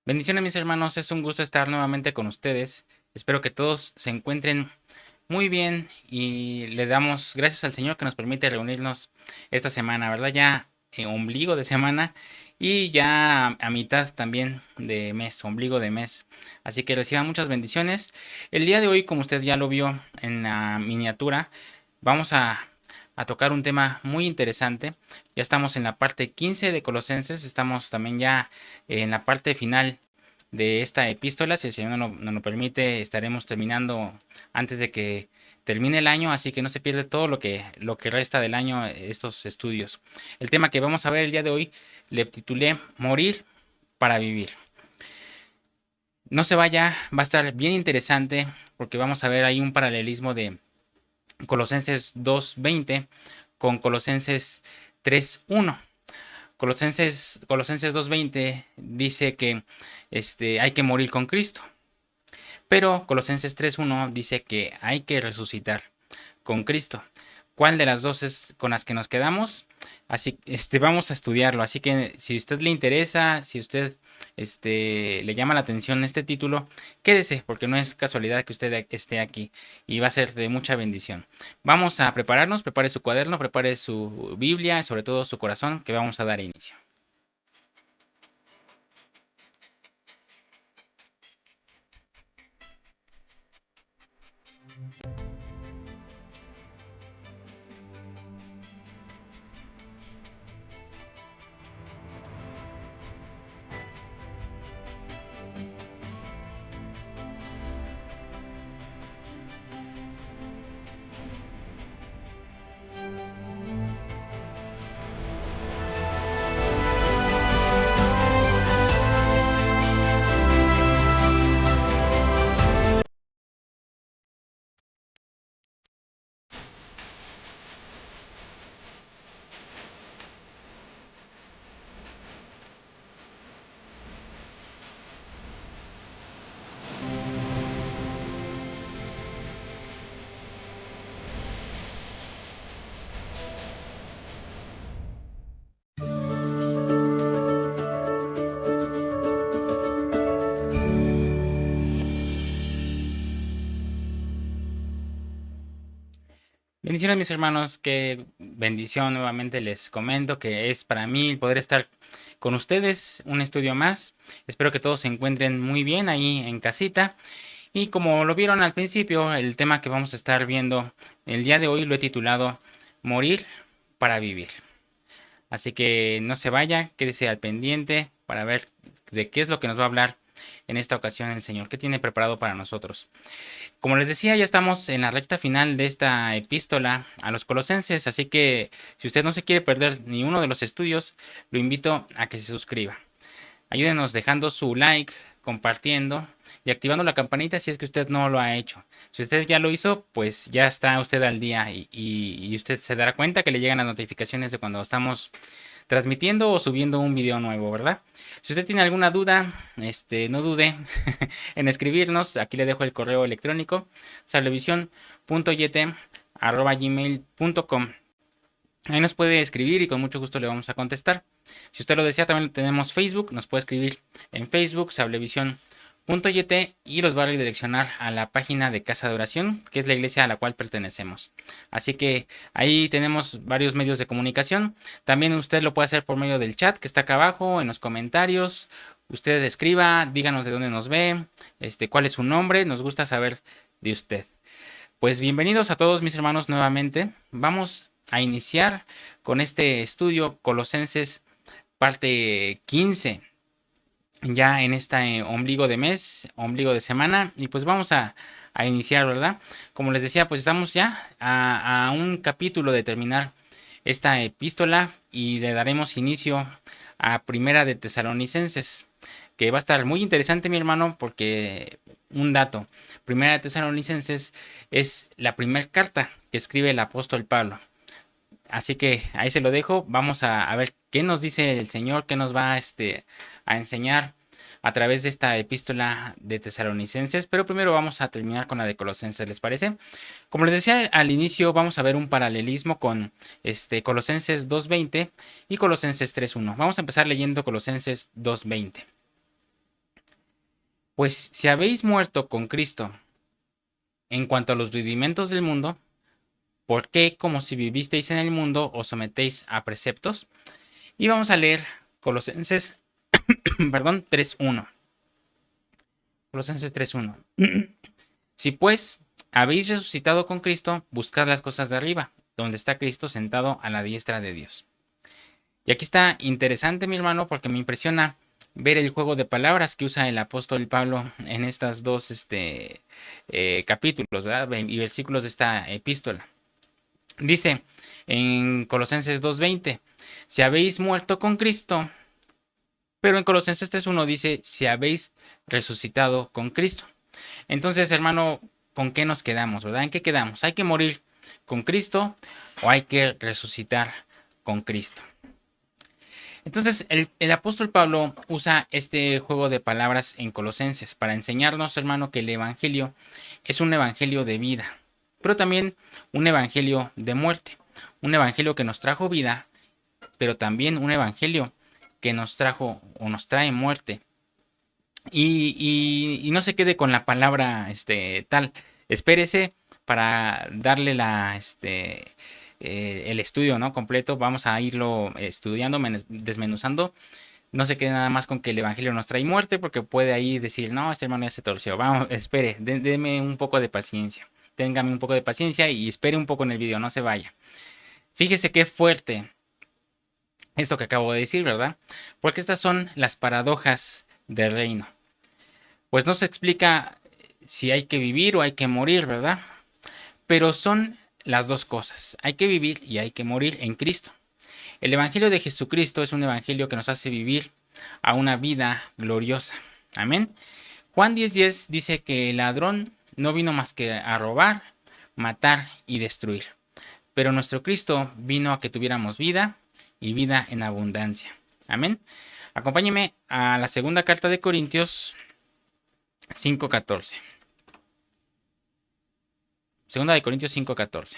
Bendiciones mis hermanos, es un gusto estar nuevamente con ustedes. Espero que todos se encuentren muy bien y le damos gracias al Señor que nos permite reunirnos esta semana, ¿verdad? Ya ombligo de semana y ya a mitad también de mes, ombligo de mes. Así que reciban muchas bendiciones. El día de hoy, como usted ya lo vio en la miniatura, vamos a tocar un tema muy interesante. Ya estamos en la parte 15 de Colosenses, estamos también ya en la parte final de esta epístola. Si el Señor nos lo permite, estaremos terminando antes de que termine el año, así que no se pierde todo lo que resta del año estos estudios. El tema que vamos a ver el día de hoy le titulé Morir para vivir. No se vaya, va a estar bien interesante porque vamos a ver ahí un paralelismo de Colosenses 2:20 con Colosenses 3:1. Colosenses 2:20 dice que hay que morir con Cristo. Pero Colosenses 3:1 dice que hay que resucitar con Cristo. ¿Cuál de las dos es con las que nos quedamos? Así, vamos a estudiarlo. Así que si a usted le interesa, si a usted le llama la atención este título, quédese, porque no es casualidad que usted esté aquí y va a ser de mucha bendición. Vamos a prepararnos, prepare su cuaderno, prepare su Biblia y sobre todo su corazón, que vamos a dar inicio. Bendiciones mis hermanos, qué bendición nuevamente les comento que es para mí el poder estar con ustedes un estudio más. Espero que todos se encuentren muy bien ahí en casita. Y como lo vieron al principio, el tema que vamos a estar viendo el día de hoy lo he titulado Morir para vivir. Así que no se vaya, quédese al pendiente para ver de qué es lo que nos va a hablar en esta ocasión el Señor, qué tiene preparado para nosotros. Como les decía, ya estamos en la recta final de esta epístola a los colosenses, así que si usted no se quiere perder ni uno de los estudios, lo invito a que se suscriba. Ayúdenos dejando su like, compartiendo y activando la campanita si es que usted no lo ha hecho. Si usted ya lo hizo, pues ya está usted al día y usted se dará cuenta que le llegan las notificaciones de cuando estamos transmitiendo o subiendo un video nuevo, ¿verdad? Si usted tiene alguna duda, no dude en escribirnos. Aquí le dejo el correo electrónico sablevisión.yete@gmail.com. Ahí nos puede escribir y con mucho gusto le vamos a contestar. Si usted lo desea, también tenemos Facebook. Nos puede escribir en Facebook, sablevisión.yt, y los va a redireccionar a la página de Casa de Oración, que es la iglesia a la cual pertenecemos. Así que ahí tenemos varios medios de comunicación. También usted lo puede hacer por medio del chat que está acá abajo, en los comentarios. Usted escriba, díganos de dónde nos ve, cuál es su nombre. Nos gusta saber de usted. Pues bienvenidos a todos mis hermanos nuevamente. Vamos a iniciar con este estudio Colosenses parte 15, ya en este ombligo de mes, ombligo de semana, y pues vamos a iniciar, ¿verdad? Como les decía, pues estamos ya a un capítulo de terminar esta epístola y le daremos inicio a Primera de Tesalonicenses, que va a estar muy interesante, mi hermano, porque un dato, Primera de Tesalonicenses es la primera carta que escribe el apóstol Pablo. Así que ahí se lo dejo. Vamos a ver qué nos dice el Señor, qué nos va a enseñar a través de esta epístola de Tesalonicenses. Pero primero vamos a terminar con la de Colosenses, ¿les parece? Como les decía al inicio, vamos a ver un paralelismo con Colosenses 2:20 y Colosenses 3:1. Vamos a empezar leyendo Colosenses 2:20. Pues si habéis muerto con Cristo en cuanto a los rudimentos del mundo, ¿por qué, como si vivisteis en el mundo, os sometéis a preceptos? Y vamos a leer Colosenses, perdón, 3.1. Colosenses 3.1. Si pues habéis resucitado con Cristo, buscad las cosas de arriba, donde está Cristo sentado a la diestra de Dios. Y aquí está interesante, mi hermano, porque me impresiona ver el juego de palabras que usa el apóstol Pablo en estas dos capítulos, ¿verdad? Y versículos de esta epístola. Dice en Colosenses 2.20, si habéis muerto con Cristo, pero en Colosenses 3.1 dice, si habéis resucitado con Cristo. Entonces, hermano, ¿con qué nos quedamos, verdad? ¿En qué quedamos? ¿Hay que morir con Cristo o hay que resucitar con Cristo? Entonces, el apóstol Pablo usa este juego de palabras en Colosenses para enseñarnos, hermano, que el evangelio es un evangelio de vida, pero también un evangelio de muerte, un evangelio que nos trajo vida, pero también un evangelio que nos trajo o nos trae muerte. Y no se quede con la palabra tal, espérese para darle el estudio, ¿no? Completo. Vamos a irlo estudiando, desmenuzando. No se quede nada más con que el evangelio nos trae muerte, porque puede ahí decir, no, este hermano ya se torció. Vamos, espere, deme un poco de paciencia. Téngame un poco de paciencia y espere un poco en el video, no se vaya. Fíjese qué fuerte esto que acabo de decir, ¿verdad? Porque estas son las paradojas del reino. Pues no se explica si hay que vivir o hay que morir, ¿verdad? Pero son las dos cosas. Hay que vivir y hay que morir en Cristo. El Evangelio de Jesucristo es un Evangelio que nos hace vivir a una vida gloriosa. Amén. Juan 10:10 dice que el ladrón no vino más que a robar, matar y destruir. Pero nuestro Cristo vino a que tuviéramos vida y vida en abundancia. Amén. Acompáñeme a la segunda carta de Corintios 5:14. Segunda de Corintios 5:14.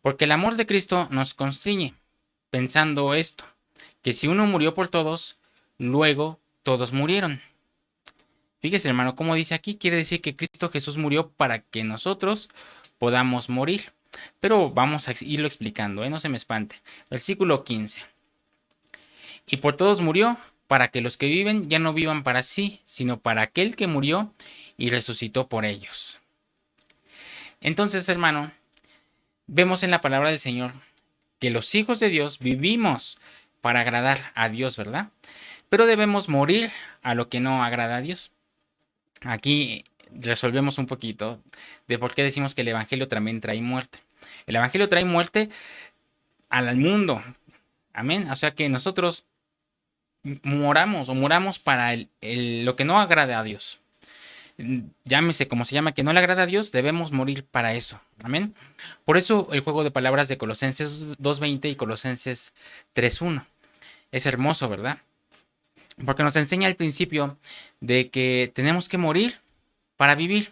Porque el amor de Cristo nos constriñe, pensando esto, que si uno murió por todos, luego todos murieron. Fíjese, hermano, como dice aquí, quiere decir que Cristo Jesús murió para que nosotros podamos morir. Pero vamos a irlo explicando, no se me espante. Versículo 15. Y por todos murió, para que los que viven ya no vivan para sí, sino para aquel que murió y resucitó por ellos. Entonces, hermano, vemos en la palabra del Señor que los hijos de Dios vivimos para agradar a Dios, ¿verdad? Pero debemos morir a lo que no agrada a Dios. Aquí resolvemos un poquito de por qué decimos que el Evangelio también trae muerte. El Evangelio trae muerte al mundo. Amén. O sea que nosotros moramos para lo que no agrada a Dios. Llámese como se llama, que no le agrada a Dios, debemos morir para eso. Amén. Por eso el juego de palabras de Colosenses 2.20 y Colosenses 3.1 es hermoso, ¿verdad? Porque nos enseña el principio de que tenemos que morir para vivir.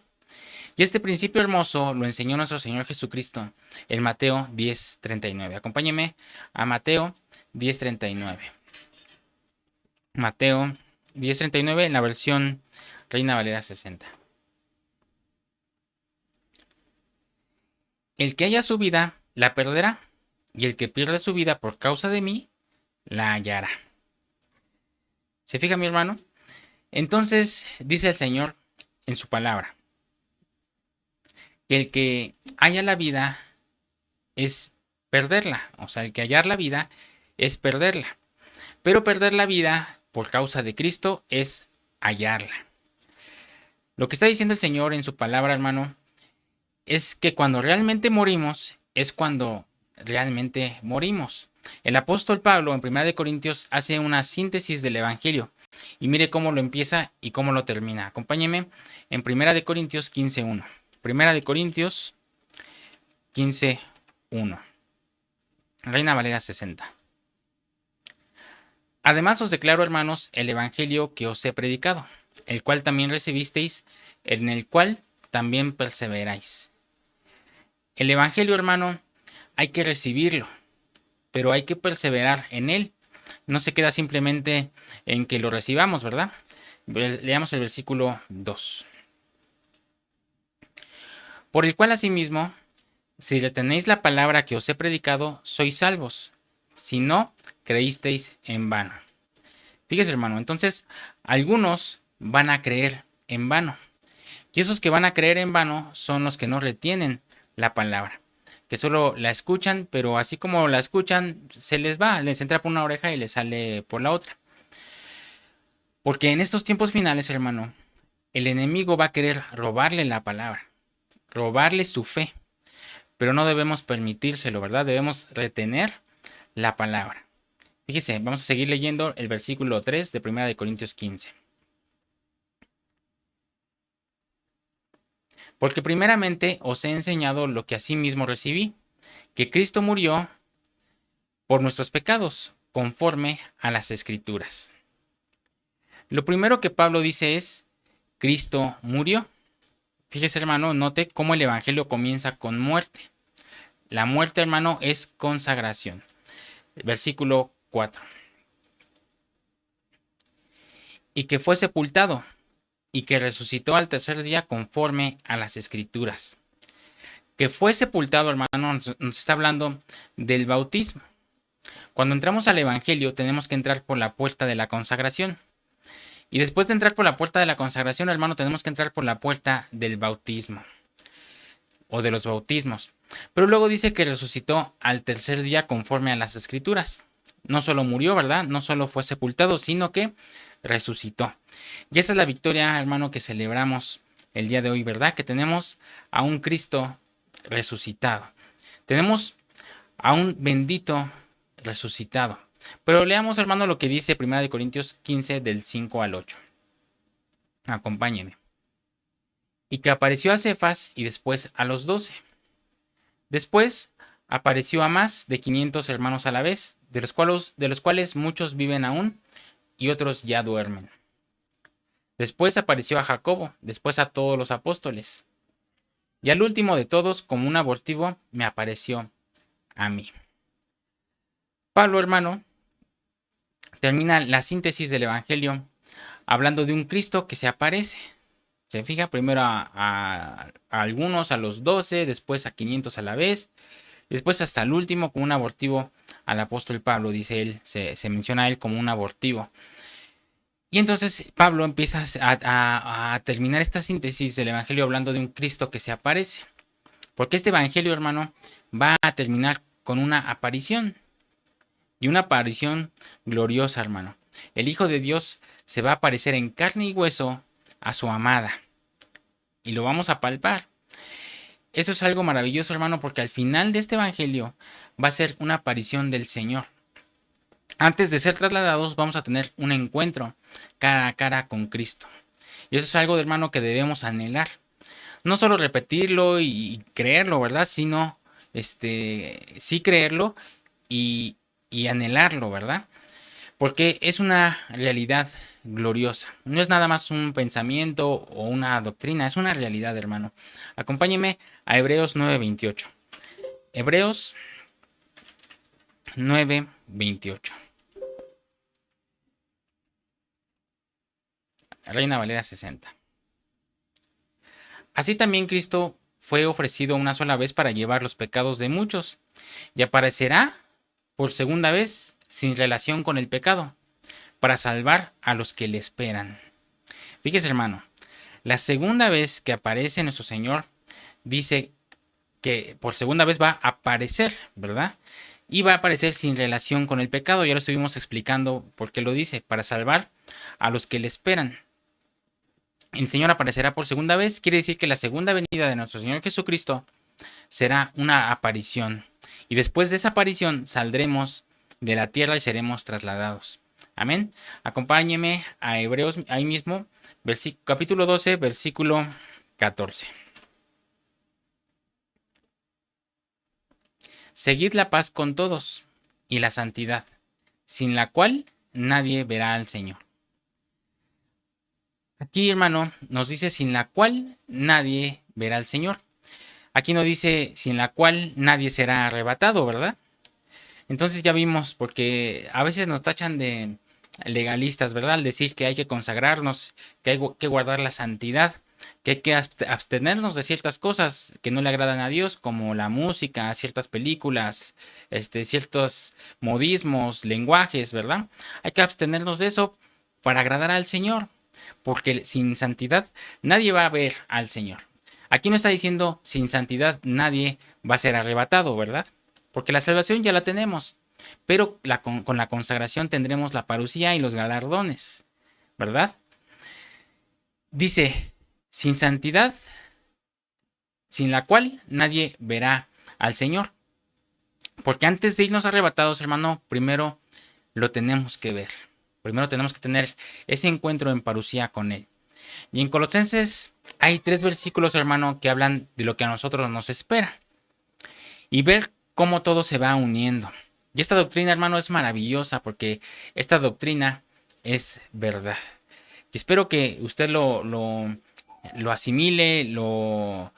Y este principio hermoso lo enseñó nuestro Señor Jesucristo en Mateo 10:39. Acompáñeme a Mateo 10:39. Mateo 10:39 en la versión Reina Valera 60. El que haya su vida, la perderá, y el que pierda su vida por causa de mí, la hallará. ¿Se fija, mi hermano? Entonces dice el Señor en su palabra que el que haya la vida es perderla. O sea, el que hallar la vida es perderla. Pero perder la vida por causa de Cristo es hallarla. Lo que está diciendo el Señor en su palabra, hermano, es que cuando realmente morimos, es cuando realmente morimos. El apóstol Pablo en 1 Corintios hace una síntesis del Evangelio. Y mire cómo lo empieza y cómo lo termina. Acompáñeme en 1 Corintios 15:1. 1 Corintios 15:1. Reina Valera 60. Además os declaro, hermanos, el Evangelio que os he predicado, el cual también recibisteis, en el cual también perseveráis. El Evangelio, hermano, hay que recibirlo, pero hay que perseverar en él. No se queda simplemente en que lo recibamos, ¿verdad? Leamos el versículo 2. Por el cual asimismo, si retenéis la palabra que os he predicado, sois salvos. Si no, creísteis en vano. Fíjese, hermano, entonces algunos van a creer en vano. Y esos que van a creer en vano son los que no retienen la palabra, que solo la escuchan, pero así como la escuchan, se les va, les entra por una oreja y les sale por la otra. Porque en estos tiempos finales, hermano, el enemigo va a querer robarle la palabra, robarle su fe, pero no debemos permitírselo, ¿verdad? Debemos retener la palabra. Fíjese, vamos a seguir leyendo el versículo 3 de 1 de Corintios 15. Porque primeramente os he enseñado lo que asimismo recibí, que Cristo murió por nuestros pecados, conforme a las Escrituras. Lo primero que Pablo dice es, Cristo murió. Fíjese, hermano, note cómo el Evangelio comienza con muerte. La muerte, hermano, es consagración. Versículo 4. Y que fue sepultado, y que resucitó al tercer día conforme a las Escrituras. Que fue sepultado, hermano, nos está hablando del bautismo. Cuando entramos al Evangelio tenemos que entrar por la puerta de la consagración. Y después de entrar por la puerta de la consagración, hermano, tenemos que entrar por la puerta del bautismo. O de los bautismos. Pero luego dice que resucitó al tercer día conforme a las Escrituras. No solo murió, ¿verdad? No solo fue sepultado, sino que resucitó. Y esa es la victoria, hermano, que celebramos el día de hoy, ¿verdad? Que tenemos a un Cristo resucitado. Tenemos a un bendito resucitado. Pero leamos, hermano, lo que dice 1 Corintios 15 del 5 al 8. Acompáñenme. Y que apareció a Cefas y después a los 12. Después apareció a más de 500 hermanos a la vez, de los cuales muchos viven aún y otros ya duermen. Después apareció a Jacobo, después a todos los apóstoles. Y al último de todos, como un abortivo, me apareció a mí. Pablo, hermano, termina la síntesis del Evangelio hablando de un Cristo que se aparece. Se fija primero a algunos, a los 12, después a 500 a la vez, después hasta el último como un abortivo al apóstol Pablo, dice él, se menciona a él como un abortivo. Y entonces Pablo empieza a terminar esta síntesis del Evangelio hablando de un Cristo que se aparece. Porque este Evangelio, hermano, va a terminar con una aparición. Y una aparición gloriosa, hermano. El Hijo de Dios se va a aparecer en carne y hueso a su amada. Y lo vamos a palpar. Esto es algo maravilloso, hermano, porque al final de este Evangelio va a ser una aparición del Señor. Antes de ser trasladados vamos a tener un encuentro cara a cara con Cristo. Y eso es algo, hermano, que debemos anhelar. No solo repetirlo y creerlo, ¿verdad? Sino, sí creerlo y anhelarlo, ¿verdad? Porque es una realidad gloriosa. No es nada más un pensamiento o una doctrina, es una realidad, hermano. Acompáñeme a Hebreos 9:28. Hebreos 9:28. Reina Valera 60. Así también Cristo fue ofrecido una sola vez para llevar los pecados de muchos, y aparecerá por segunda vez sin relación con el pecado, para salvar a los que le esperan. Fíjese, hermano, la segunda vez que aparece nuestro Señor, dice que por segunda vez va a aparecer, ¿verdad? Y va a aparecer sin relación con el pecado. Ya lo estuvimos explicando por qué lo dice, para salvar a los que le esperan. El Señor aparecerá por segunda vez, quiere decir que la segunda venida de nuestro Señor Jesucristo será una aparición. Y después de esa aparición saldremos de la tierra y seremos trasladados. Amén. Acompáñeme a Hebreos, ahí mismo, capítulo 12, versículo 14. Seguid la paz con todos y la santidad, sin la cual nadie verá al Señor. Aquí, hermano, nos dice sin la cual nadie verá al Señor. Aquí no dice sin la cual nadie será arrebatado, ¿verdad? Entonces ya vimos, porque a veces nos tachan de legalistas, ¿verdad? Al decir que hay que consagrarnos, que hay que guardar la santidad, que hay que abstenernos de ciertas cosas que no le agradan a Dios, como la música, ciertas películas, ciertos modismos, lenguajes, ¿verdad? Hay que abstenernos de eso para agradar al Señor, porque sin santidad nadie va a ver al Señor. Aquí no está diciendo sin santidad nadie va a ser arrebatado, ¿verdad? Porque la salvación ya la tenemos, pero con la consagración tendremos la parucía y los galardones, ¿verdad? Dice, sin santidad, sin la cual nadie verá al Señor. Porque antes de irnos arrebatados, hermano, primero lo tenemos que ver. Primero tenemos que tener ese encuentro en parucía con Él. Y en Colosenses hay 3 versículos, hermano, que hablan de lo que a nosotros nos espera. Y ver cómo todo se va uniendo. Y esta doctrina, hermano, es maravillosa porque esta doctrina es verdad. Y espero que usted lo asimile, lo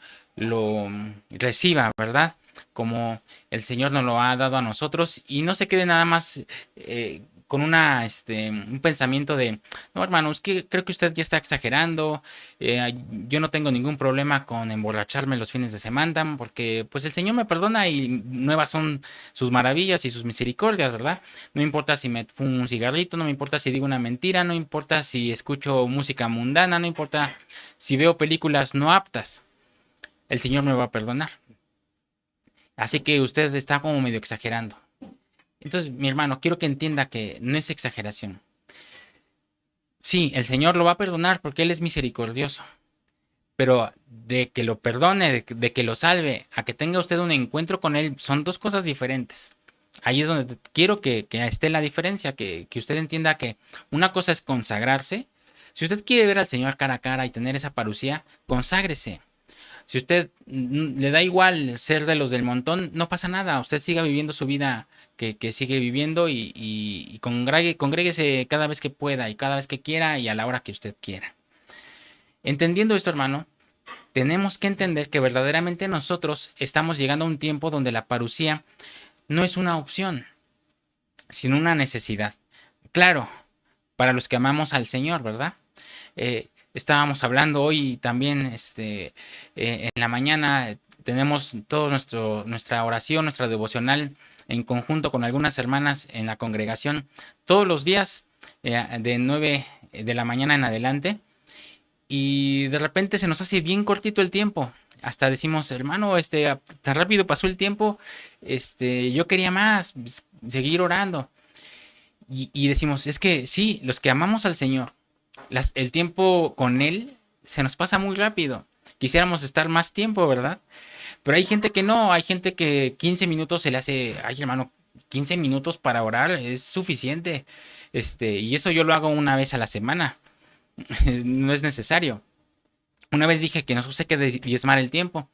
reciba, ¿verdad? Como el Señor nos lo ha dado a nosotros y no se quede nada más con un pensamiento de, no, hermano, es que creo que usted ya está exagerando, yo no tengo ningún problema con emborracharme los fines de semana, porque pues el Señor me perdona y nuevas son sus maravillas y sus misericordias, ¿verdad? No importa si me fumo un cigarrito, no me importa si digo una mentira, no importa si escucho música mundana, no importa si veo películas no aptas, el Señor me va a perdonar. Así que usted está como medio exagerando. Entonces, mi hermano, quiero que entienda que no es exageración. Sí, el Señor lo va a perdonar porque Él es misericordioso. Pero de que lo perdone, de que lo salve, a que tenga usted un encuentro con Él, son dos cosas diferentes. Ahí es donde quiero que esté la diferencia, que usted entienda que una cosa es consagrarse. Si usted quiere ver al Señor cara a cara y tener esa parucía, conságrese. Si usted le da igual ser de los del montón, no pasa nada. Usted siga viviendo su vida que sigue viviendo y congréguese cada vez que pueda y cada vez que quiera y a la hora que usted quiera. Entendiendo esto, hermano, tenemos que entender que verdaderamente nosotros estamos llegando a un tiempo donde la parucía no es una opción, sino una necesidad. Claro, para los que amamos al Señor, ¿verdad? Estábamos hablando hoy también, en la mañana tenemos todo nuestra oración, nuestra devocional en conjunto con algunas hermanas en la congregación todos los días de 9 de la mañana en adelante y de repente se nos hace bien cortito el tiempo. Hasta decimos, hermano, tan rápido pasó el tiempo, yo quería más, seguir orando. Y decimos, es que sí, los que amamos al Señor, el tiempo con Él se nos pasa muy rápido. Quisiéramos estar más tiempo, ¿verdad? Pero hay gente que no, hay gente que 15 minutos se le hace, ay hermano, 15 minutos para orar es suficiente. Y eso yo lo hago una vez a la semana. No es necesario. Una vez dije que no sé qué diezmar el tiempo.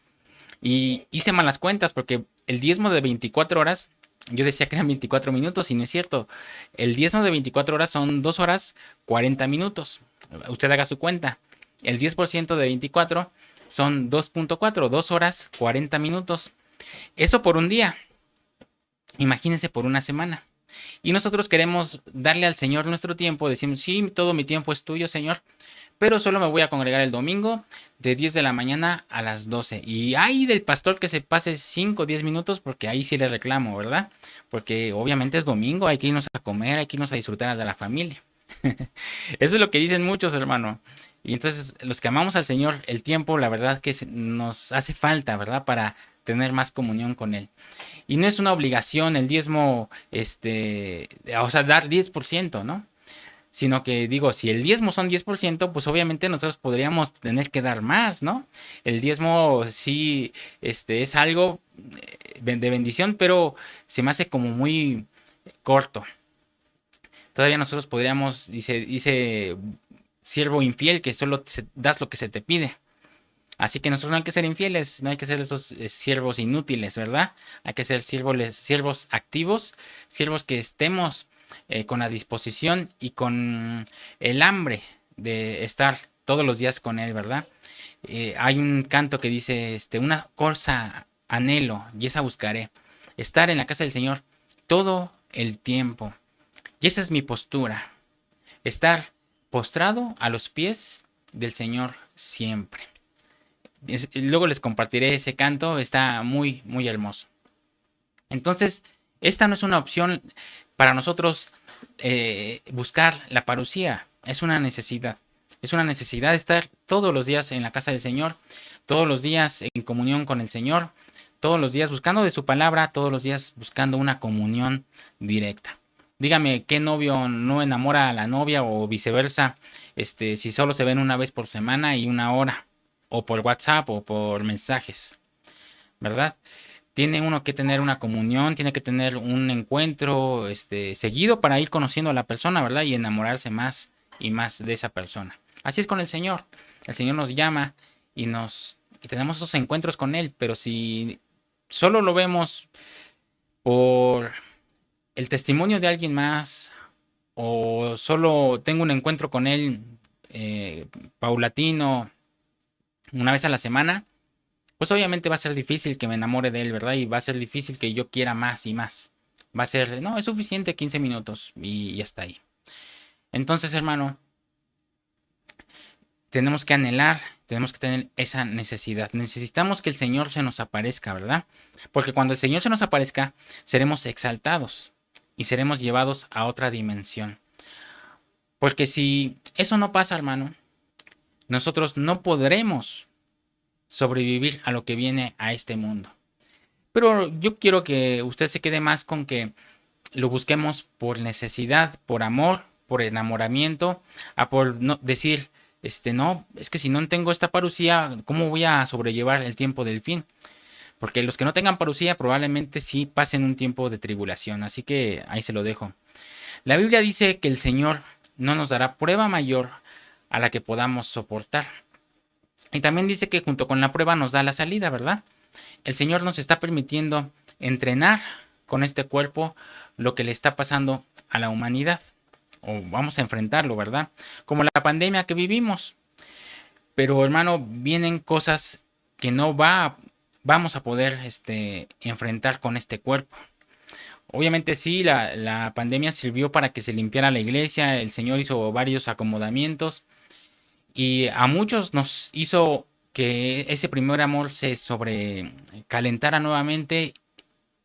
Y hice malas cuentas porque el diezmo de 24 horas, yo decía que eran 24 minutos y no es cierto. El diezmo de 24 horas son 2 horas 40 minutos. Usted haga su cuenta. El 10% de 24 son 2.4, 2 horas 40 minutos. Eso por un día. Imagínense por una semana. Y nosotros queremos darle al Señor nuestro tiempo. Decimos, sí, todo mi tiempo es tuyo, Señor. Pero solo me voy a congregar el domingo de 10 de la mañana a las 12. Y hay del pastor que se pase 5 o 10 minutos porque ahí sí le reclamo, ¿verdad? Porque obviamente es domingo, hay que irnos a comer, hay que irnos a disfrutar de la familia. Eso es lo que dicen muchos, hermano. Y entonces los que amamos al Señor, el tiempo, la verdad que nos hace falta, ¿verdad? Para tener más comunión con Él. Y no es una obligación el diezmo, o sea, dar 10%, ¿no? Sino que digo, si el diezmo son 10%, pues obviamente nosotros podríamos tener que dar más, ¿no? El diezmo sí, es algo de bendición, pero se me hace como muy corto. Todavía nosotros podríamos, dice siervo infiel, que solo das lo que se te pide. Así que nosotros no hay que ser infieles, no hay que ser esos siervos inútiles, ¿verdad? Hay que ser siervos activos, siervos que estemos con la disposición y con el hambre de estar todos los días con Él, ¿verdad? Hay un canto que dice, una cosa anhelo y esa buscaré, estar en la casa del Señor todo el tiempo. Y esa es mi postura. estar postrado a los pies del Señor siempre. Luego les compartiré ese canto, está muy, muy hermoso. Entonces, esta no es una opción para nosotros buscar la parucía, es una necesidad. Es una necesidad estar todos los días en la casa del Señor, todos los días en comunión con el Señor, todos los días buscando de su palabra, todos los días buscando una comunión directa. Dígame, ¿qué novio no enamora a la novia o viceversa? Si solo se ven una vez por semana y una hora, o por WhatsApp o por mensajes, ¿verdad? Tiene uno que tener una comunión, tiene que tener un encuentro seguido para ir conociendo a la persona, ¿verdad? Y enamorarse más y más de esa persona. Así es con el Señor. El Señor nos llama y tenemos esos encuentros con Él, pero si solo lo vemos por el testimonio de alguien más o solo tengo un encuentro con Él paulatino una vez a la semana, pues obviamente va a ser difícil que me enamore de Él, ¿verdad? Y va a ser difícil que yo quiera más y más. Va a ser, no, es suficiente 15 minutos y hasta ahí. Entonces, hermano, tenemos que anhelar, tenemos que tener esa necesidad. Necesitamos que el Señor se nos aparezca, ¿verdad? Porque cuando el Señor se nos aparezca, seremos exaltados y seremos llevados a otra dimensión. Porque si eso no pasa, hermano, nosotros no podremos sobrevivir a lo que viene a este mundo. Pero yo quiero que usted se quede más con que lo busquemos por necesidad, por amor, por enamoramiento, a por no decir, no, es que si no tengo esta parucía, ¿cómo voy a sobrellevar el tiempo del fin? Porque los que no tengan parucía probablemente sí pasen un tiempo de tribulación, así que ahí se lo dejo. La Biblia dice que el Señor no nos dará prueba mayor a la que podamos soportar. Y también dice que junto con la prueba nos da la salida, ¿verdad? El Señor nos está permitiendo entrenar con este cuerpo lo que le está pasando a la humanidad. O vamos a enfrentarlo, ¿verdad? Como la pandemia que vivimos. Pero hermano, vienen cosas que no vamos a poder enfrentar con este cuerpo. Obviamente sí, la pandemia sirvió para que se limpiara la iglesia. El Señor hizo varios acomodamientos. Y a muchos nos hizo que ese primer amor se sobrecalentara nuevamente.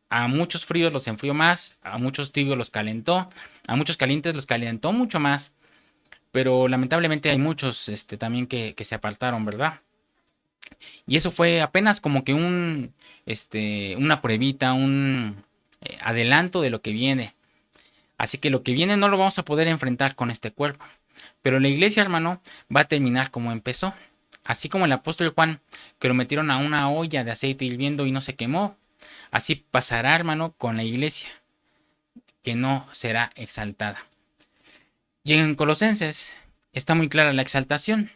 A muchos fríos los enfrió más, a muchos tibios los calentó, a muchos calientes los calentó mucho más. Pero lamentablemente hay muchos también que se apartaron, ¿verdad? Y eso fue apenas como que una pruebita, un adelanto de lo que viene. Así que lo que viene no lo vamos a poder enfrentar con este cuerpo. Pero la iglesia, hermano, va a terminar como empezó. Así como el apóstol Juan, que lo metieron a una olla de aceite hirviendo y no se quemó. Así pasará, hermano, con la iglesia, que no será exaltada. Y en Colosenses está muy clara la exaltación.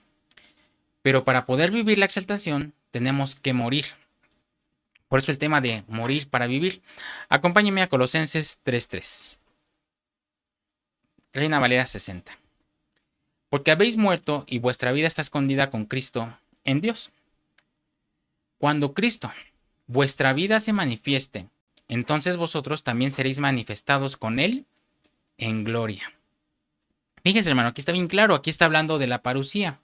Pero para poder vivir la exaltación, tenemos que morir. Por eso el tema de morir para vivir. Acompáñeme a Colosenses 3:3. Reina Valera 60. Porque habéis muerto y vuestra vida está escondida con Cristo en Dios. Cuando Cristo, vuestra vida se manifieste, entonces vosotros también seréis manifestados con Él en gloria. Fíjense, hermano, aquí está bien claro, aquí está hablando de la parucía.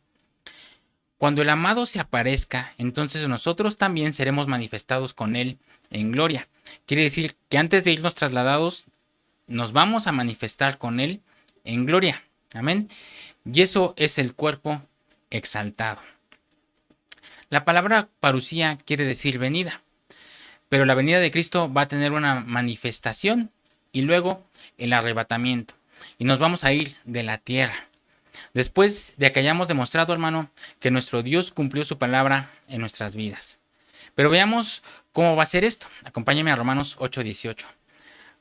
Cuando el amado se aparezca, entonces nosotros también seremos manifestados con Él en gloria. Quiere decir que antes de irnos trasladados, nos vamos a manifestar con Él en gloria. Amén. Y eso es el cuerpo exaltado. La palabra parucía quiere decir venida. Pero la venida de Cristo va a tener una manifestación y luego el arrebatamiento. Y nos vamos a ir de la tierra. Después de que hayamos demostrado, hermano, que nuestro Dios cumplió su palabra en nuestras vidas. Pero veamos cómo va a ser esto. Acompáñame a Romanos 8:18.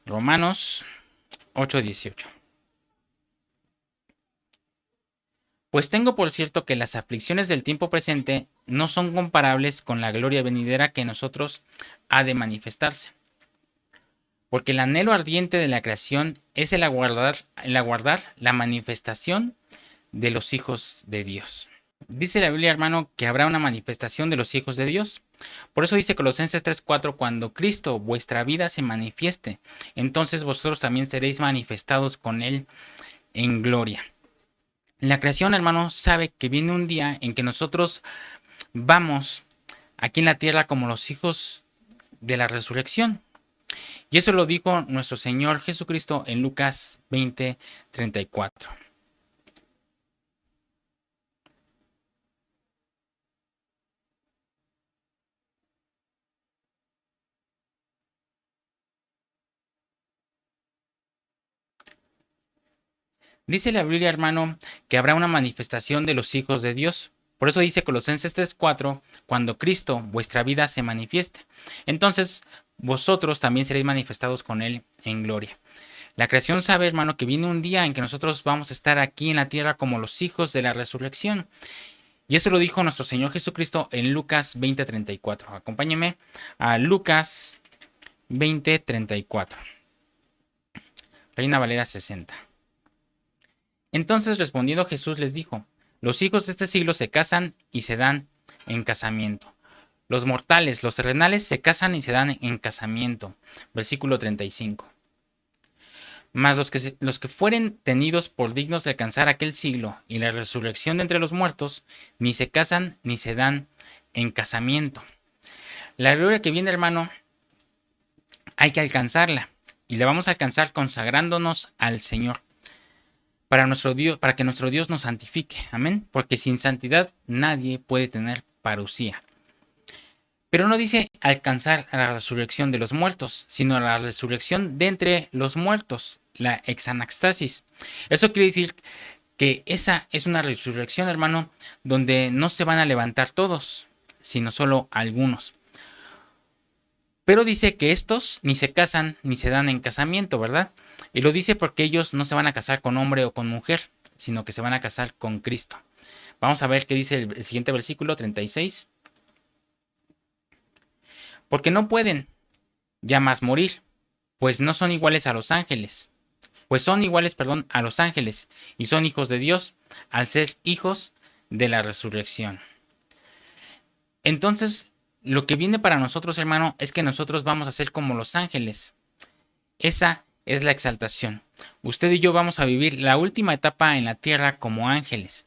Romanos 8:18. Pues tengo por cierto que las aflicciones del tiempo presente no son comparables con la gloria venidera que en nosotros ha de manifestarse. Porque el anhelo ardiente de la creación es el aguardar la manifestación de los hijos de Dios. Dice la Biblia, hermano, que habrá una manifestación de los hijos de Dios. Por eso dice Colosenses 3:4, cuando Cristo, vuestra vida, se manifieste, entonces vosotros también seréis manifestados con Él en gloria. La creación, hermano, sabe que viene un día en que nosotros vamos aquí en la tierra como los hijos de la resurrección. Y eso lo dijo nuestro Señor Jesucristo en Lucas 20:34. Dice la Biblia, hermano, que habrá una manifestación de los hijos de Dios. Por eso dice Colosenses 3:4, cuando Cristo, vuestra vida, se manifieste. Entonces, vosotros también seréis manifestados con Él en gloria. La creación sabe, hermano, que viene un día en que nosotros vamos a estar aquí en la tierra como los hijos de la resurrección. Y eso lo dijo nuestro Señor Jesucristo en Lucas 20:34. Acompáñeme a Lucas 20:34. Reina Valera 60. Entonces respondiendo Jesús les dijo, los hijos de este siglo se casan y se dan en casamiento. Los mortales, los terrenales, se casan y se dan en casamiento. Versículo 35. Mas los que fueren tenidos por dignos de alcanzar aquel siglo y la resurrección de entre los muertos, ni se casan ni se dan en casamiento. La gloria que viene, hermano, hay que alcanzarla. Y la vamos a alcanzar consagrándonos al Señor. Para que nuestro Dios nos santifique. Amén. Porque sin santidad nadie puede tener parucía. Pero no dice alcanzar a la resurrección de los muertos, sino a la resurrección de entre los muertos, la exanastasis. Eso quiere decir que esa es una resurrección, hermano, donde no se van a levantar todos, sino solo algunos. Pero dice que estos ni se casan ni se dan en casamiento, ¿verdad? Y lo dice porque ellos no se van a casar con hombre o con mujer, sino que se van a casar con Cristo. Vamos a ver qué dice el siguiente versículo 36. Porque no pueden ya más morir, pues no son iguales a los ángeles. Pues son iguales, perdón, a los ángeles y son hijos de Dios al ser hijos de la resurrección. Entonces, lo que viene para nosotros, hermano, es que nosotros vamos a ser como los ángeles. Esa es la exaltación. Usted y yo vamos a vivir la última etapa en la tierra como ángeles.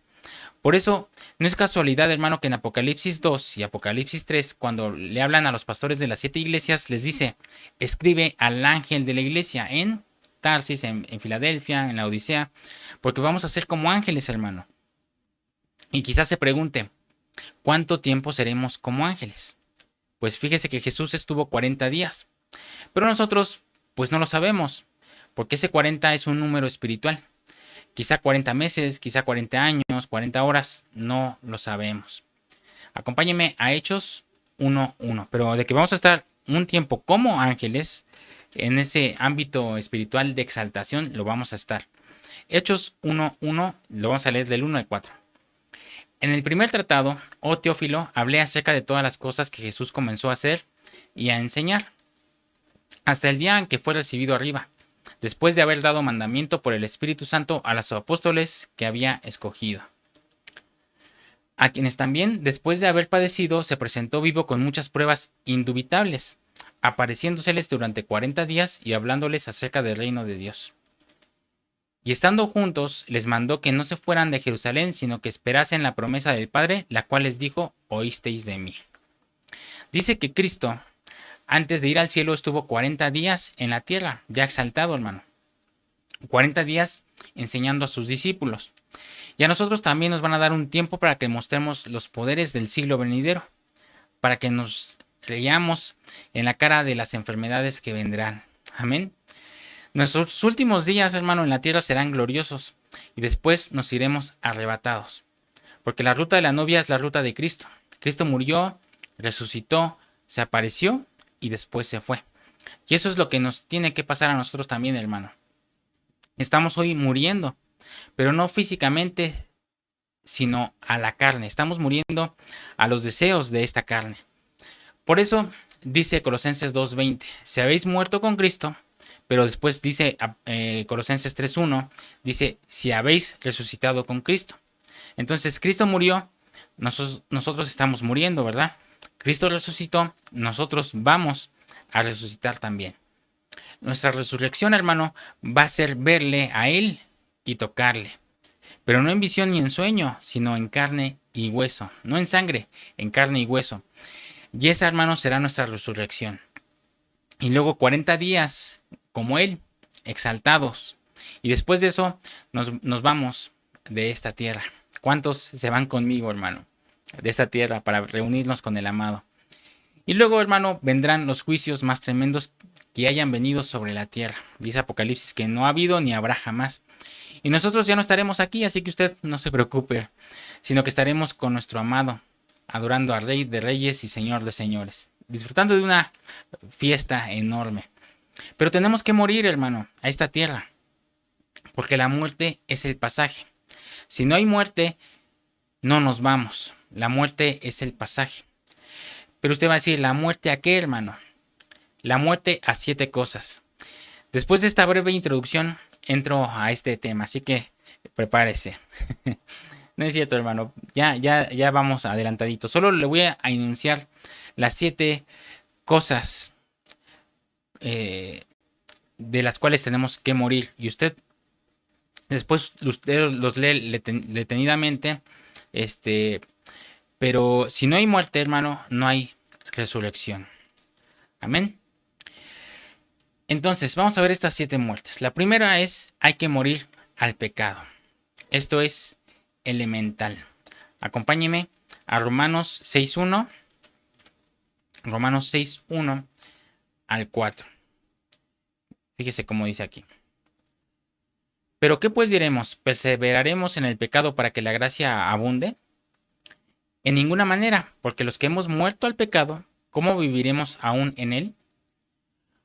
Por eso, no es casualidad, hermano, que en Apocalipsis 2 y Apocalipsis 3, cuando le hablan a los pastores de las 7 iglesias, les dice, escribe al ángel de la iglesia en Tarsis, en Filadelfia, en la Odisea, porque vamos a ser como ángeles, hermano. Y quizás se pregunte, ¿cuánto tiempo seremos como ángeles? Pues fíjese que Jesús estuvo 40 días, pero nosotros pues no lo sabemos, porque ese 40 es un número espiritual. Quizá 40 meses, quizá 40 años, 40 horas, no lo sabemos. Acompáñeme a Hechos 1:1, pero de que vamos a estar un tiempo como ángeles, en ese ámbito espiritual de exaltación, lo vamos a estar. Hechos 1:1, lo vamos a leer del 1 al 4. En el primer tratado, oh Teófilo, hablé acerca de todas las cosas que Jesús comenzó a hacer y a enseñar, hasta el día en que fue recibido arriba, después de haber dado mandamiento por el Espíritu Santo a los apóstoles que había escogido, a quienes también, después de haber padecido, se presentó vivo con muchas pruebas indubitables, apareciéndoseles durante 40 días y hablándoles acerca del reino de Dios. Y estando juntos, les mandó que no se fueran de Jerusalén, sino que esperasen la promesa del Padre, la cual les dijo, oísteis de mí. Dice que Cristo, antes de ir al cielo, estuvo 40 días en la tierra, ya exaltado, hermano. 40 días enseñando a sus discípulos. Y a nosotros también nos van a dar un tiempo para que mostremos los poderes del siglo venidero, para que nos leamos en la cara de las enfermedades que vendrán. Amén. Nuestros últimos días, hermano, en la tierra serán gloriosos y después nos iremos arrebatados. Porque la ruta de la novia es la ruta de Cristo. Cristo murió, resucitó, se apareció y después se fue. Y eso es lo que nos tiene que pasar a nosotros también, hermano. Estamos hoy muriendo, pero no físicamente, sino a la carne. Estamos muriendo a los deseos de esta carne. Por eso dice Colosenses 2:20, si habéis muerto con Cristo, pero después dice Colosenses 3:1, dice, si habéis resucitado con Cristo. Entonces Cristo murió, nosotros estamos muriendo, ¿verdad? Cristo resucitó, nosotros vamos a resucitar también. Nuestra resurrección, hermano, va a ser verle a Él y tocarle. pero no en visión ni en sueño, sino en carne y hueso, no en sangre, en carne y hueso. Y esa, hermanos, será nuestra resurrección. Y luego 40 días como Él, exaltados. Y después de eso nos vamos de esta tierra. ¿Cuántos se van conmigo, hermano, de esta tierra para reunirnos con el amado? Y luego, hermano, vendrán los juicios más tremendos que hayan venido sobre la tierra. Dice Apocalipsis que no ha habido ni habrá jamás. Y nosotros ya no estaremos aquí, así que usted no se preocupe, sino que estaremos con nuestro amado, adorando al Rey de Reyes y Señor de Señores, disfrutando de una fiesta enorme. Pero tenemos que morir, hermano, a esta tierra, porque la muerte es el pasaje. Si no hay muerte, no nos vamos. La muerte es el pasaje. Pero usted va a decir, ¿la muerte a qué, hermano? La muerte a 7 cosas. Después de esta breve introducción, entro a este tema, así que prepárese. No es cierto, hermano. Ya vamos adelantadito. Solo le voy a enunciar las 7 cosas de las cuales tenemos que morir. Y usted después los lee detenidamente. Pero si no hay muerte, hermano, no hay resurrección. Amén. Entonces, vamos a ver estas 7 muertes. La primera es, hay que morir al pecado. Esto es elemental. Acompáñeme a Romanos 6.1. Romanos 6.1 al 4. Fíjese cómo dice aquí. Pero ¿qué pues diremos? ¿Perseveraremos en el pecado para que la gracia abunde? En ninguna manera, porque los que hemos muerto al pecado, ¿cómo viviremos aún en él?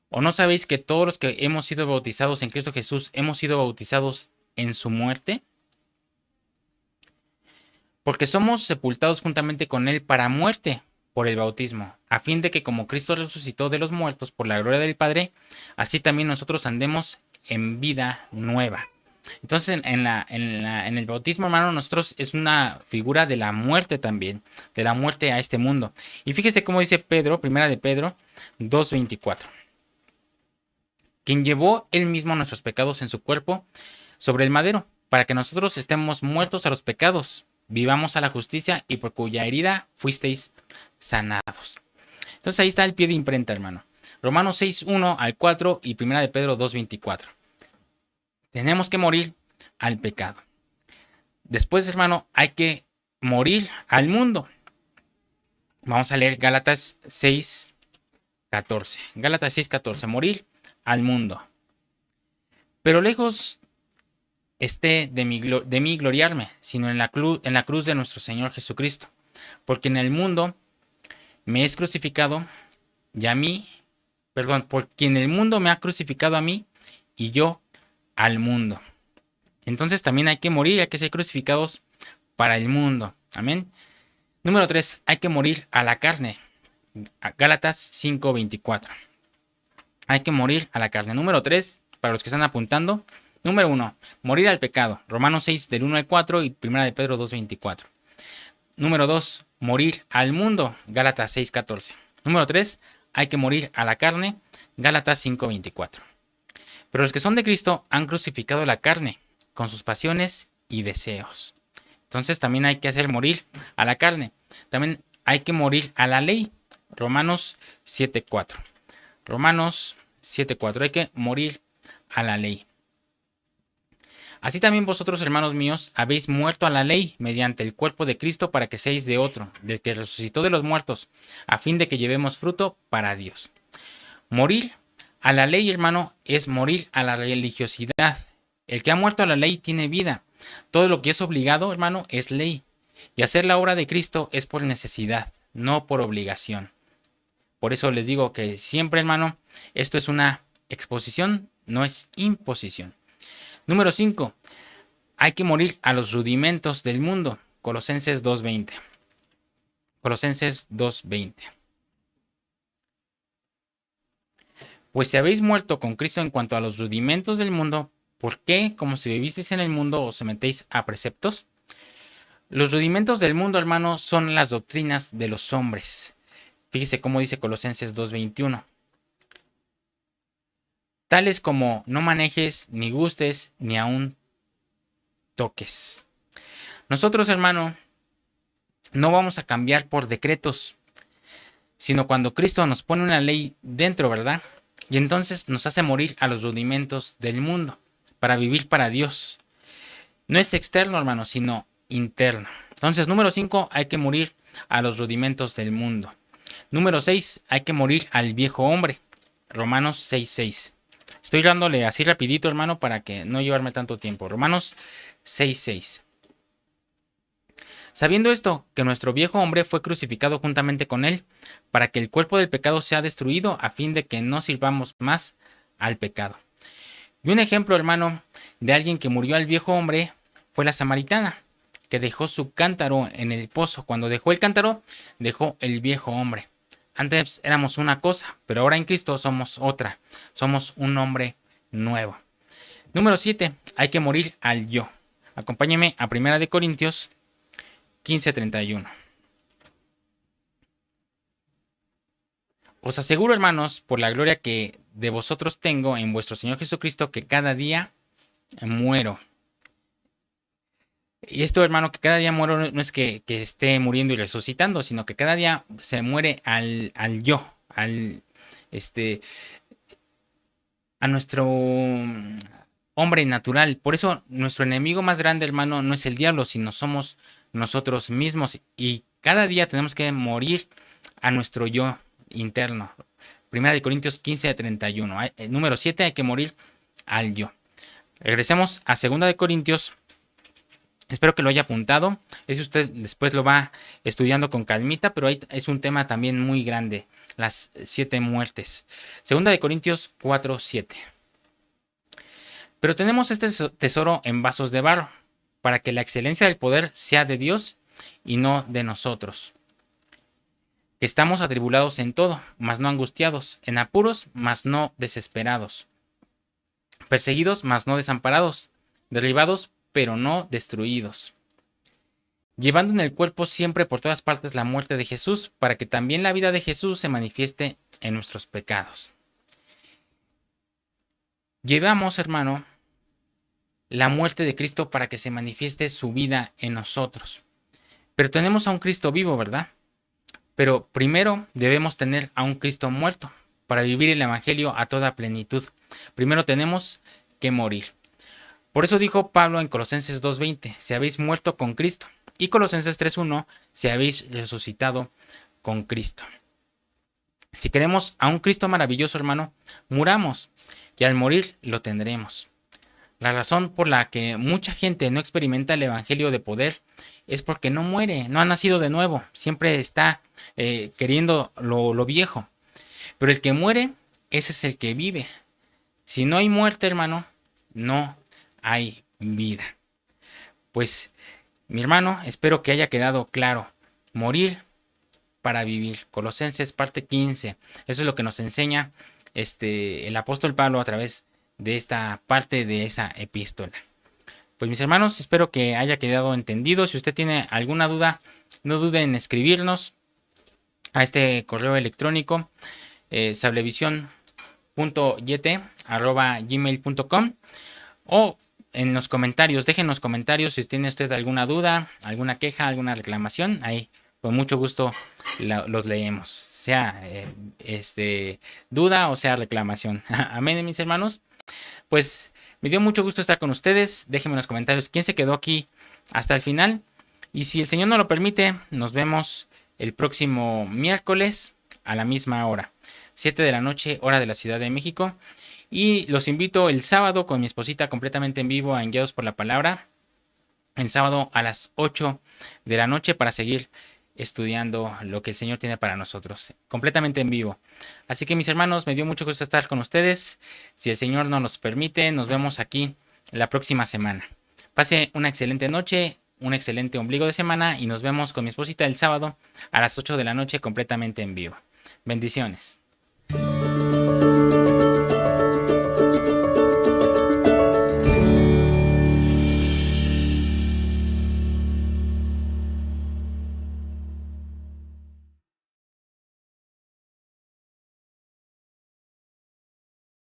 ¿O no sabéis que todos los que hemos sido bautizados en Cristo Jesús hemos sido bautizados en su muerte? Porque somos sepultados juntamente con él para muerte por el bautismo, a fin de que como Cristo resucitó de los muertos por la gloria del Padre, así también nosotros andemos en vida nueva. Entonces en el bautismo, hermano, nosotros es una figura de la muerte también, de la muerte a este mundo. Y fíjese cómo dice Pedro, primera de Pedro 2.24. Quien llevó él mismo nuestros pecados en su cuerpo sobre el madero, para que nosotros estemos muertos a los pecados, vivamos a la justicia y por cuya herida fuisteis sanados. Entonces ahí está el pie de imprenta, hermano. Romanos 6.1 al 4 y primera de Pedro 2.24. Tenemos que morir al pecado. Después, hermano, hay que morir al mundo. Vamos a leer Gálatas 6.14. Gálatas 6.14. Morir al mundo. Pero lejos esté de mí gloriarme, sino en la cruz de nuestro Señor Jesucristo. Porque en el mundo me es crucificado y a mí, porque en el mundo me ha crucificado a mí y yo al mundo. Entonces también hay que morir, hay que ser crucificados para el mundo. Amén. Número 3, hay que morir a la carne. Gálatas 5:24. Hay que morir a la carne. Número 3, para los que están apuntando. Número 1, morir al pecado. Romanos 6 del 1 al 4 y primera de Pedro 2:24. Número 2, morir al mundo. Gálatas 6:14. Número 3, hay que morir a la carne. Gálatas 5:24. Pero los que son de Cristo han crucificado la carne con sus pasiones y deseos. Entonces también hay que hacer morir a la carne. También hay que morir a la ley. Romanos 7:4. Romanos 7:4. Hay que morir a la ley. Así también vosotros, hermanos míos, habéis muerto a la ley mediante el cuerpo de Cristo para que seáis de otro, del que resucitó de los muertos, a fin de que llevemos fruto para Dios. Morir a la ley, hermano, es morir a la religiosidad. El que ha muerto a la ley tiene vida. Todo lo que es obligado, hermano, es ley. Y hacer la obra de Cristo es por necesidad, no por obligación. Por eso les digo que siempre, hermano, esto es una exposición, no es imposición. Número 5. Hay que morir a los rudimentos del mundo. Colosenses 2:20. Colosenses 2:20. Pues si habéis muerto con Cristo en cuanto a los rudimentos del mundo, ¿por qué, como si vivisteis en el mundo, os sometéis a preceptos? Los rudimentos del mundo, hermano, son las doctrinas de los hombres. Fíjese cómo dice Colosenses 2:21. Tales como no manejes, ni gustes, ni aun toques. Nosotros, hermano, no vamos a cambiar por decretos, sino cuando Cristo nos pone una ley dentro, ¿verdad? Y entonces nos hace morir a los rudimentos del mundo para vivir para Dios. No es externo, hermano, sino interno. Entonces, número 5, hay que morir a los rudimentos del mundo. Número 6, hay que morir al viejo hombre. Romanos 6:6. Estoy dándole así rapidito, hermano, para que no llevarme tanto tiempo. Romanos 6:6. Sabiendo esto, que nuestro viejo hombre fue crucificado juntamente con él, para que el cuerpo del pecado sea destruido, a fin de que no sirvamos más al pecado. Y un ejemplo, hermano, de alguien que murió al viejo hombre fue la samaritana, que dejó su cántaro en el pozo. Cuando dejó el cántaro, dejó el viejo hombre. Antes éramos una cosa, pero ahora en Cristo somos otra. Somos un hombre nuevo. Número 7. Hay que morir al yo. Acompáñeme a 1 Corintios 15:31. Os aseguro, hermanos, por la gloria que de vosotros tengo en vuestro Señor Jesucristo, que cada día muero. Y esto, hermano, que cada día muero no es que esté muriendo y resucitando, sino que cada día se muere al yo, a nuestro hombre natural. Por eso nuestro enemigo más grande, hermano, no es el diablo, sino somos nosotros mismos. Y cada día tenemos que morir a nuestro yo interno. 1 Corintios 15:31. Número 7, hay que morir al yo. Regresemos a 2 Corintios. Espero que lo haya apuntado. Ese usted después lo va estudiando con calmita, pero ahí es un tema también muy grande. Las 7 muertes. 2 Corintios 4:7. Pero tenemos este tesoro en vasos de barro, para que la excelencia del poder sea de Dios y no de nosotros. Que estamos atribulados en todo, mas no angustiados, en apuros, mas no desesperados, perseguidos, mas no desamparados, derribados, pero no destruidos, llevando en el cuerpo siempre por todas partes la muerte de Jesús, para que también la vida de Jesús se manifieste en nuestros pecados. Llevamos, hermano, la muerte de Cristo para que se manifieste su vida en nosotros. Pero tenemos a un Cristo vivo, ¿verdad? Pero primero debemos tener a un Cristo muerto para vivir el Evangelio a toda plenitud. Primero tenemos que morir. Por eso dijo Pablo en Colosenses 2:20, si habéis muerto con Cristo. Y Colosenses 3:1, si habéis resucitado con Cristo. Si queremos a un Cristo maravilloso, hermano, muramos y al morir lo tendremos. La razón por la que mucha gente no experimenta el Evangelio de poder es porque no muere, no ha nacido de nuevo, siempre está queriendo lo viejo. Pero el que muere, ese es el que vive. Si no hay muerte, hermano, no hay vida. Pues, mi hermano, espero que haya quedado claro. Morir para vivir. Colosenses parte 15. Eso es lo que nos enseña el apóstol Pablo a través de esta parte de esa epístola. Pues mis hermanos, espero que haya quedado entendido. Si usted tiene alguna duda, no dude en escribirnos a este correo electrónico sablevision.yt@gmail.com o en los comentarios. Dejen los comentarios si tiene usted alguna duda, alguna queja, alguna reclamación. Ahí con mucho gusto los leemos, sea duda o sea reclamación. Amén, mis hermanos. Pues me dio mucho gusto estar con ustedes. Déjenme en los comentarios quién se quedó aquí hasta el final. Y si el Señor nos lo permite, nos vemos el próximo miércoles a la misma hora, 7 de la noche, hora de la Ciudad de México. Y los invito el sábado con mi esposita completamente en vivo a Guiados por la Palabra. El sábado a las 8 de la noche para seguir estudiando lo que el Señor tiene para nosotros, completamente en vivo. Así que mis hermanos, me dio mucho gusto estar con ustedes. Si el Señor nos los permite, nos vemos aquí la próxima semana. Pase una excelente noche, un excelente ombligo de semana y nos vemos con mi esposita el sábado a las 8 de la noche completamente en vivo. Bendiciones.